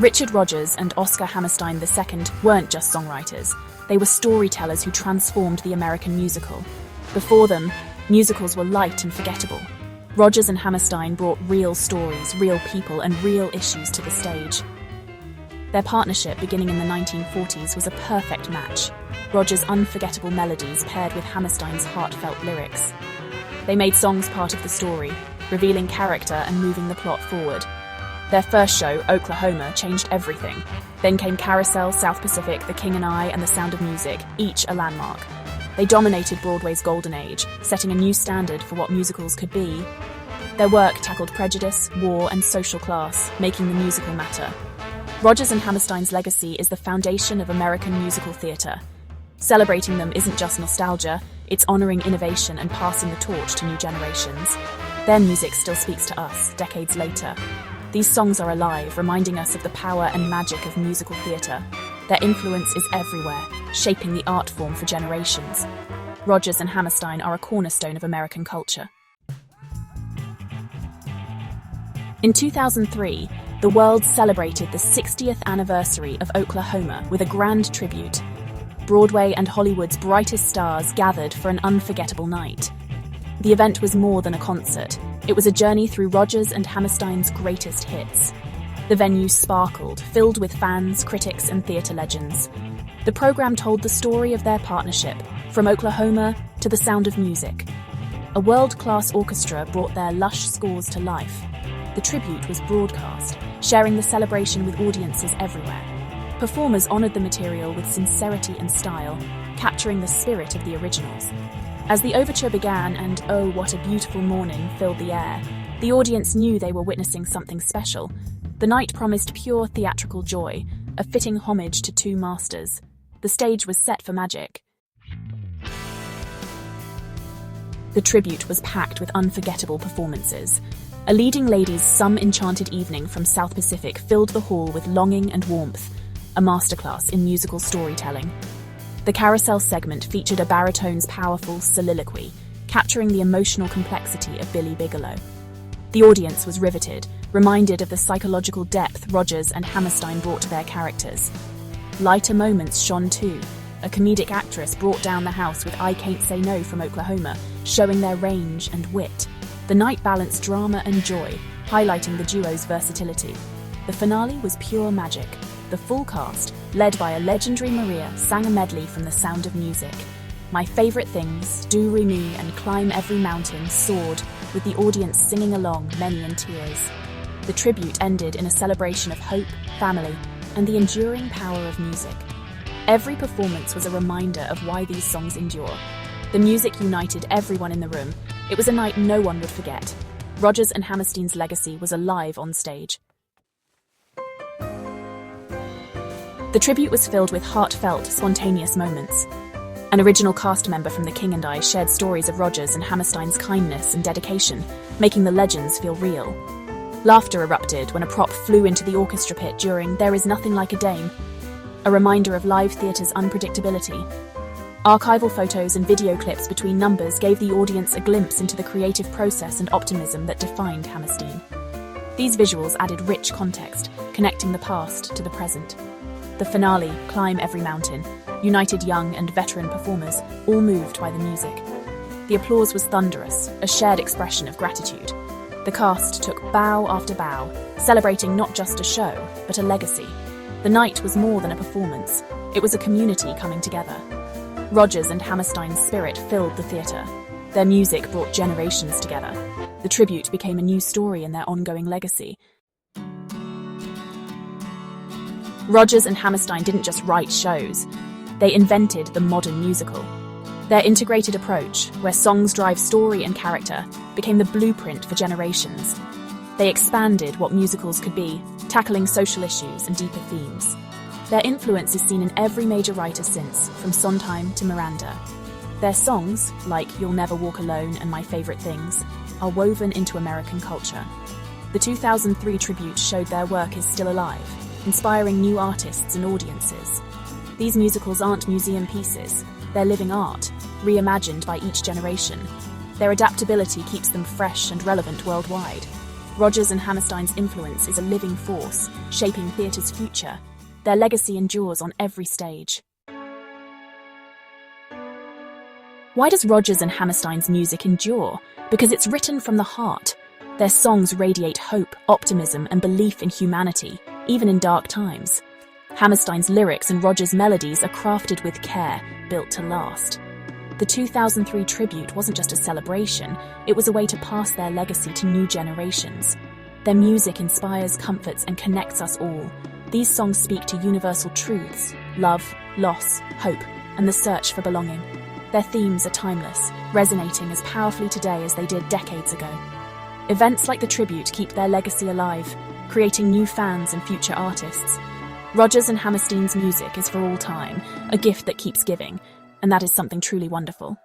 Richard Rodgers and Oscar Hammerstein II weren't just songwriters. They were storytellers who transformed the American musical. Before them, musicals were light and forgettable. Rodgers and Hammerstein brought real stories, real people, and real issues to the stage. Their partnership, beginning in the 1940s, was a perfect match. Rodgers' unforgettable melodies paired with Hammerstein's heartfelt lyrics. They made songs part of the story, revealing character and moving the plot forward. Their first show, Oklahoma, changed everything. Then came Carousel, South Pacific, The King and I, and The Sound of Music, each a landmark. They dominated Broadway's golden age, setting a new standard for what musicals could be. Their work tackled prejudice, war, and social class, making the musical matter. Rodgers and Hammerstein's legacy is the foundation of American musical theatre. Celebrating them isn't just nostalgia, it's honouring innovation and passing the torch to new generations. Their music still speaks to us, decades later. These songs are alive, reminding us of the power and magic of musical theatre. Their influence is everywhere, shaping the art form for generations. Rodgers and Hammerstein are a cornerstone of American culture. In 2003, the world celebrated the 60th anniversary of Oklahoma with a grand tribute. Broadway and Hollywood's brightest stars gathered for an unforgettable night. The event was more than a concert. It was a journey through Rodgers and Hammerstein's greatest hits. The venue sparkled, filled with fans, critics, and theatre legends. The programme told the story of their partnership, from Oklahoma to The Sound of Music. A world-class orchestra brought their lush scores to life. The tribute was broadcast, sharing the celebration with audiences everywhere. Performers honoured the material with sincerity and style, capturing the spirit of the originals. As the overture began and "Oh, What a Beautiful Morning" filled the air, the audience knew they were witnessing something special. The night promised pure theatrical joy, a fitting homage to two masters. The stage was set for magic. The tribute was packed with unforgettable performances. A leading lady's Some Enchanted Evening from South Pacific filled the hall with longing and warmth, a masterclass in musical storytelling. The Carousel segment featured a baritone's powerful soliloquy, capturing the emotional complexity of Billy Bigelow. The audience was riveted, reminded of the psychological depth Rodgers and Hammerstein brought to their characters. Lighter moments shone too. A comedic actress brought down the house with I Can't Say No from Oklahoma, showing their range and wit. The night balanced drama and joy, highlighting the duo's versatility. The finale was pure magic. The full cast, led by a legendary Maria, sang a medley from The Sound of Music. My favourite things, Do Re Mi and Climb Every Mountain, soared, with the audience singing along, many in tears. The tribute ended in a celebration of hope, family, and the enduring power of music. Every performance was a reminder of why these songs endure. The music united everyone in the room. It was a night no one would forget. Rodgers and Hammerstein's legacy was alive on stage. The tribute was filled with heartfelt, spontaneous moments. An original cast member from The King and I shared stories of Rodgers and Hammerstein's kindness and dedication, making the legends feel real. Laughter erupted when a prop flew into the orchestra pit during There Is Nothing Like a Dame, a reminder of live theatre's unpredictability. Archival photos and video clips between numbers gave the audience a glimpse into the creative process and optimism that defined Hammerstein. These visuals added rich context, connecting the past to the present. The finale, Climb Every Mountain, united young and veteran performers, all moved by the music. The applause was thunderous, a shared expression of gratitude. The cast took bow after bow, celebrating not just a show, but a legacy. The night was more than a performance. It was a community coming together. Rodgers and Hammerstein's spirit filled the theatre. Their music brought generations together. The tribute became a new story in their ongoing legacy. Rodgers and Hammerstein didn't just write shows. They invented the modern musical. Their integrated approach, where songs drive story and character, became the blueprint for generations. They expanded what musicals could be, tackling social issues and deeper themes. Their influence is seen in every major writer since, from Sondheim to Miranda. Their songs, like You'll Never Walk Alone and My Favorite Things, are woven into American culture. The 2003 tribute showed their work is still alive, inspiring new artists and audiences. These musicals aren't museum pieces, they're living art, reimagined by each generation. Their adaptability keeps them fresh and relevant worldwide. Rodgers and Hammerstein's influence is a living force, shaping theatre's future. Their legacy endures on every stage. Why does Rodgers and Hammerstein's music endure? Because it's written from the heart. Their songs radiate hope, optimism, and belief in humanity, even in dark times. Hammerstein's lyrics and Rodgers' melodies are crafted with care, built to last. The 2003 tribute wasn't just a celebration, it was a way to pass their legacy to new generations. Their music inspires, comforts, and connects us all. These songs speak to universal truths: love, loss, hope, and the search for belonging. Their themes are timeless, resonating as powerfully today as they did decades ago. Events like the tribute keep their legacy alive, creating new fans and future artists. Rodgers and Hammerstein's music is for all time, a gift that keeps giving, and that is something truly wonderful.